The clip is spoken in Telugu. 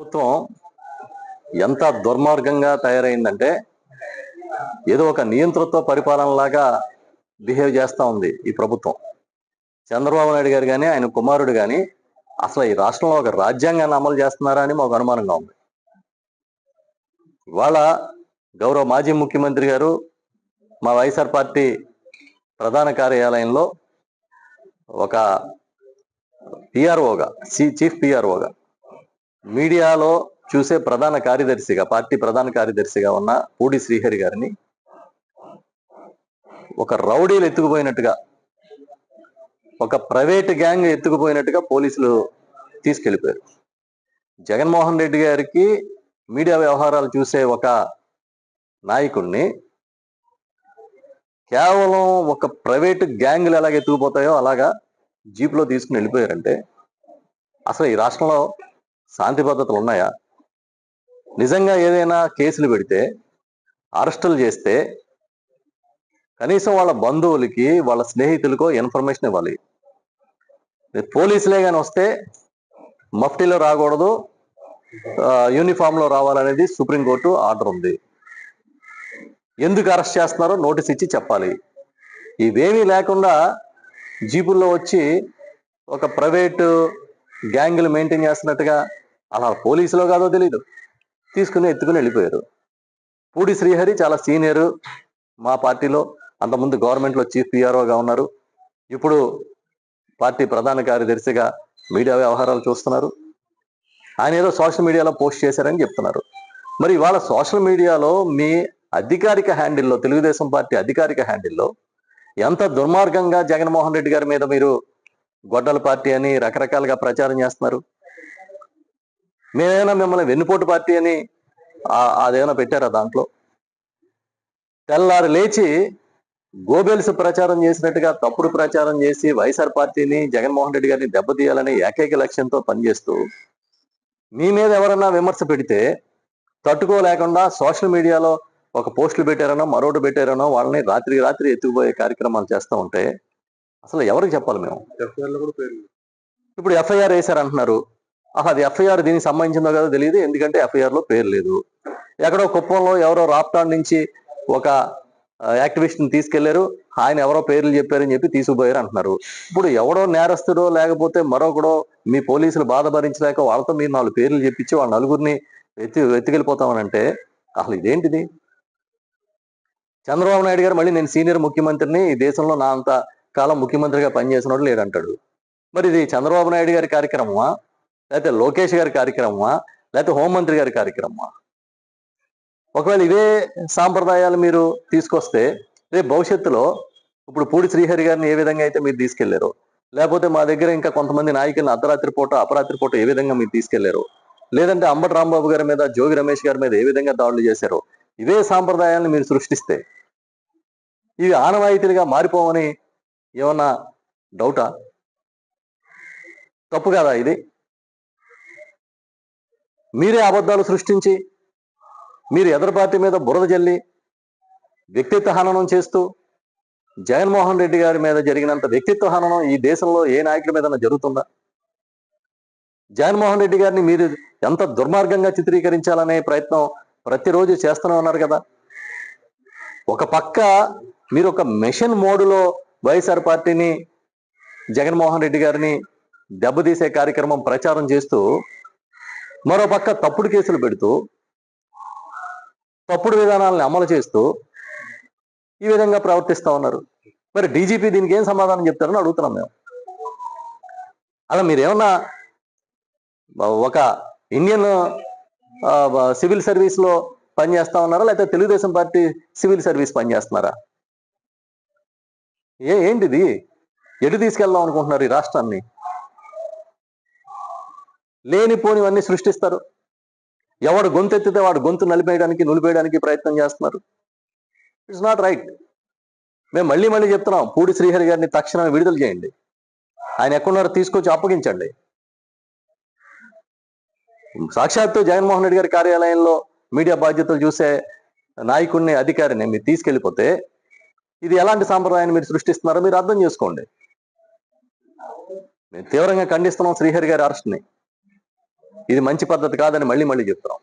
ప్రభుత్వం ఎంత దుర్మార్గంగా తయారైందంటే ఏదో ఒక నియంతృత్వ పరిపాలనలాగా బిహేవ్ చేస్తూ ఉంది ఈ ప్రభుత్వం. చంద్రబాబు నాయుడు గారు కానీ ఆయన కుమారుడు కానీ అసలు ఈ రాష్ట్రంలో ఒక రాజ్యాంగాన్ని అమలు చేస్తున్నారా అని మాకు అనుమానంగా ఉంది. ఇవాళ గౌరవ మాజీ ముఖ్యమంత్రి గారు మా వైఎస్ఆర్ పార్టీ ప్రధాన కార్యాలయంలో ఒక పిఆర్ఓగా చీఫ్ పిఆర్ఓగా మీడియాలో చూసే ప్రధాన కార్యదర్శిగా పార్టీ ప్రధాన కార్యదర్శిగా ఉన్న పూడి శ్రీహరి గారిని ఒక రౌడీలు ఎత్తుకుపోయినట్టుగా, ఒక ప్రైవేట్ గ్యాంగ్ ఎత్తుకుపోయినట్టుగా పోలీసులు తీసుకెళ్లిపోయారు. జగన్మోహన్ రెడ్డి గారికి మీడియా వ్యవహారాలు చూసే ఒక నాయకుడిని కేవలం ఒక ప్రైవేట్ గ్యాంగ్లు ఎలాగ ఎత్తుకుపోతాయో అలాగా జీప్లో తీసుకుని వెళ్ళిపోయారంటే అసలు ఈ రాష్ట్రంలో శాంతి భద్రతలు ఉన్నాయా? నిజంగా ఏదైనా కేసులు పెడితే, అరెస్టులు చేస్తే కనీసం వాళ్ళ బంధువులకి, వాళ్ళ స్నేహితులకో ఇన్ఫర్మేషన్ ఇవ్వాలి. పోలీసులే కానీ వస్తే మఫ్టీలో రాకూడదు, యూనిఫామ్లో రావాలనేది సుప్రీంకోర్టు ఆర్డర్ ఉంది. ఎందుకు అరెస్ట్ చేస్తున్నారో నోటీస్ ఇచ్చి చెప్పాలి. ఇవేమీ లేకుండా జీపుల్లో వచ్చి ఒక ప్రైవేటు గ్యాంగులు మెయింటైన్ చేస్తున్నట్టుగా, అలా పోలీసులో కాదో తెలీదు, తీసుకుని ఎత్తుకుని వెళ్ళిపోయారు. పూడి శ్రీహరి చాలా సీనియరు మా పార్టీలో, అంతకుముందు గవర్నమెంట్లో చీఫ్ పిఆర్ఓగా ఉన్నారు, ఇప్పుడు పార్టీ ప్రధాన కార్యదర్శిగా మీడియా వ్యవహారాలు చూస్తున్నారు. ఆయన ఏదో సోషల్ మీడియాలో పోస్ట్ చేశారని చెప్తున్నారు. మరి ఇవాళ సోషల్ మీడియాలో మీ అధికారిక హ్యాండిల్లో, తెలుగుదేశం పార్టీ అధికారిక హ్యాండిల్లో ఎంత దుర్మార్గంగా జగన్మోహన్ రెడ్డి గారి మీద మీరు గొడ్డల పార్టీ అని రకరకాలుగా ప్రచారం చేస్తున్నారు. మేమైనా మిమ్మల్ని వెన్నుపోటు పార్టీ అని అదేమైనా పెట్టారా? దాంట్లో తెల్లారు లేచి గోబెల్స్ ప్రచారం చేసినట్టుగా తప్పుడు ప్రచారం చేసి వైఎస్ఆర్ పార్టీని, జగన్మోహన్ రెడ్డి గారిని దెబ్బతీయాలని ఏకైక లక్ష్యంతో పనిచేస్తూ మీ మీద ఎవరన్నా విమర్శ పెడితే తట్టుకోలేకుండా సోషల్ మీడియాలో ఒక పోస్టులు పెట్టారనో మరొకటి పెట్టారనో వాళ్ళని రాత్రి ఎత్తుకుపోయే కార్యక్రమాలు చేస్తూ ఉంటే అసలు ఎవరికి చెప్పాలి మేము? ఇప్పుడు ఎఫ్ఐఆర్ వేశారంటున్నారు. అది ఎఫ్ఐఆర్ దీనికి సంబంధించిందో కదా తెలియదు, ఎందుకంటే ఎఫ్ఐఆర్ లో పేరు లేదు. ఎక్కడో కుప్పంలో ఎవరో రాప్టాన్ నుంచి ఒక యాక్టివిస్ట్ని తీసుకెళ్లారు, ఆయన ఎవరో పేర్లు చెప్పారని చెప్పి తీసుకుపోయారు అంటున్నారు. ఇప్పుడు ఎవడో నేరస్తుడో లేకపోతే మరొకడో మీ పోలీసులు బాధ భరించలేక వాళ్ళతో మీరు 4 పేర్లు చెప్పించి వాళ్ళ నలుగురిని ఎత్తుకెళ్ళిపోతామనంటే అసలు ఇదేంటిది? చంద్రబాబు నాయుడు గారు మళ్ళీ నేను సీనియర్ ముఖ్యమంత్రిని, ఈ దేశంలో నా అంత కాలం ముఖ్యమంత్రిగా పనిచేసినోడు లేడంటాడు. మరి ఇది చంద్రబాబు నాయుడు గారి కార్యక్రమమా, లేకపోతే లోకేష్ గారి కార్యక్రమమా, లేకపోతే హోంమంత్రి గారి కార్యక్రమమా? ఒకవేళ ఇవే సాంప్రదాయాలు మీరు తీసుకొస్తే రేపు భవిష్యత్తులో ఇప్పుడు పూడి శ్రీహరి గారిని ఏ విధంగా అయితే మీరు తీసుకెళ్లారో, లేకపోతే మా దగ్గర ఇంకా కొంతమంది నాయకులను అర్ధరాత్రి పూట అపరాత్రి పూట ఏ విధంగా మీరు తీసుకెళ్లారో, లేదంటే అంబటి రాంబాబు గారి మీద, జోగి రమేష్ గారి మీద ఏ విధంగా దాడులు చేశారో, ఇవే సాంప్రదాయాలను మీరు సృష్టిస్తే ఇవి ఆనవాయితీలుగా మారిపోవని ఏమన్నా డౌటా? తప్పు కదా ఇది? మీరే అబద్ధాలు సృష్టించి మీరు ఎదురు పార్టీ మీద బురద జల్లి వ్యక్తిత్వ హననం చేస్తూ, జగన్మోహన్ రెడ్డి గారి మీద జరిగినంత వ్యక్తిత్వ హననం ఈ దేశంలో ఏ నాయకుడి మీద జరుగుతుందా? జగన్మోహన్ రెడ్డి గారిని మీరు ఎంత దుర్మార్గంగా చిత్రీకరించాలనే ప్రయత్నం ప్రతిరోజు చేస్తూనే ఉన్నారు కదా. ఒక పక్క మీరు ఒక మిషన్ మోడులో వైఎస్ఆర్ పార్టీని, జగన్మోహన్ రెడ్డి గారిని దెబ్బతీసే కార్యక్రమం ప్రచారం చేస్తూ, మరో పక్క తప్పుడు కేసులు పెడుతూ, తప్పుడు విధానాలను అమలు చేస్తూ ఈ విధంగా ప్రవర్తిస్తూ ఉన్నారు. మరి డీజీపీ దీనికి ఏం సమాధానం చెప్తారని అడుగుతున్నాం మేము. అలా మీరేమన్నా ఒక ఇండియన్ సివిల్ సర్వీస్ లో పనిచేస్తా ఉన్నారా, లేకపోతే తెలుగుదేశం పార్టీ సివిల్ సర్వీస్ పనిచేస్తున్నారా? ఏంటిది? ఎటు తీసుకెళ్దాం అనుకుంటున్నారు ఈ రాష్ట్రాన్ని? లేనిపోనివన్నీ సృష్టిస్తారు. ఎవడు గొంతెత్తితే వాడు గొంతు నులిపేయడానికి ప్రయత్నం చేస్తున్నారు. It's not right. మేము మళ్ళీ చెప్తున్నాం, పూడి శ్రీహరి గారిని తక్షణమే విడుదల చేయండి. ఆయన ఎక్కడున్నారో తీసుకొచ్చి అప్పగించండి. సాక్షాత్తు జగన్మోహన్ రెడ్డి గారి కార్యాలయంలో మీడియా బాధ్యతలు చూసే నాయకుడిని, అధికారిని మీరు తీసుకెళ్లిపోతే ఇది ఎలాంటి సాంప్రదాయాన్ని మీరు సృష్టిస్తున్నారో మీరు అర్థం చేసుకోండి. మేము తీవ్రంగా ఖండిస్తున్నాం శ్రీహరి గారి అరెస్ట్ని. ఇది మంచి పద్ధతి కాదని మళ్ళీ మళ్ళీ చెప్తున్నాం.